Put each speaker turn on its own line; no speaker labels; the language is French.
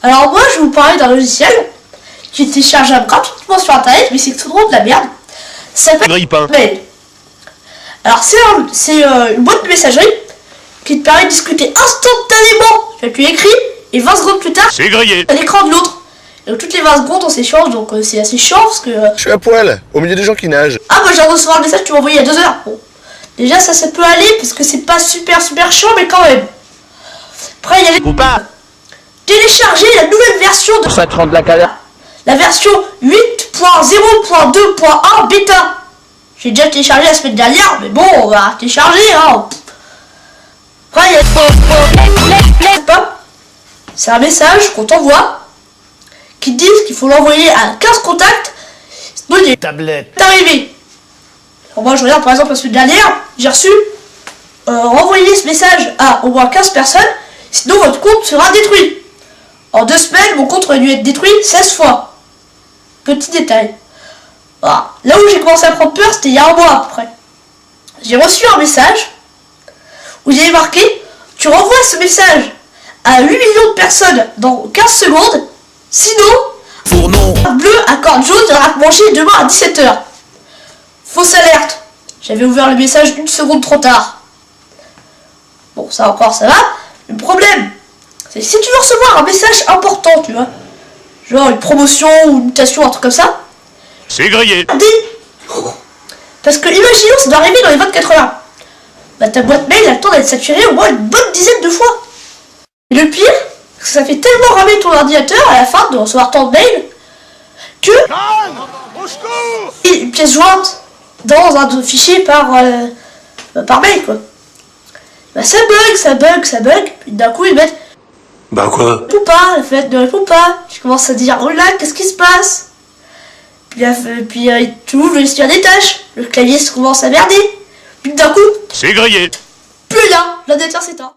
Alors moi, je vais vous parler d'un logiciel qui est téléchargeable gratuitement sur internet, mais c'est tout le monde de la merde. Ça s'appelle Mail. Alors c'est une boîte de messagerie qui te permet de discuter instantanément. Tu appuies écrit et 20 secondes plus tard,
c'est grillé
à l'écran de l'autre. Et donc toutes les 20 secondes on s'échange, donc c'est assez chiant parce que...
Je suis à poil, au milieu des gens qui nagent.
Ah bah j'ai recevoir le message que tu m'as envoyé il y a 2 heures. Bon. Déjà ça peut aller parce que c'est pas super chiant, mais quand même. Après il y a les...
Ou pas.
Télécharger la nouvelle version de...
Ça te rend de la calère.
La version 8.0.2.1 bêta. J'ai déjà téléchargé la semaine dernière, mais bon, on va télécharger, hein. Après, il y a... C'est un message qu'on t'envoie qui te disent qu'il faut l'envoyer à 15 contacts. Sinon, il est arrivé. Alors moi, je regarde par exemple la semaine dernière, j'ai reçu renvoyer ce message à au moins 15 personnes, sinon votre compte sera détruit. En 2 semaines, mon compte aurait dû être détruit 16 fois. Petit détail. Voilà. Là où j'ai commencé à prendre peur, c'était il y a un mois à peu près. J'ai reçu un message où il y avait marqué « Tu renvoies ce message à 8 millions de personnes dans 15 secondes, sinon, bleu à corde jaune viendra te manger demain à 17h. » Fausse alerte. J'avais ouvert le message 1 seconde trop tard. Bon, ça encore, ça va. Le problème, c'est que si tu veux recevoir un message important, tu vois, genre une promotion ou une mutation, un truc comme ça,
c'est grillé.
Parce que imaginons ça doit arriver dans les 24 heures. Bah ta boîte mail a le temps d'être saturée au moins une bonne dizaine de fois. Et le pire, c'est que ça fait tellement ramer ton ordinateur à la fin de recevoir tant de mails que une pièce jointe dans un fichier par mail quoi. Bah ça bug, puis d'un coup ils mettent
bah quoi?
Réponds pas, la fenêtre ne répond pas. Je commence à dire, oh là, qu'est-ce qui se passe? Puis tu ouvres le gestionnaire des tâches, le clavier se commence à merder. Puis d'un coup,
c'est grillé.
plus là, l'ordinateur s'éteint.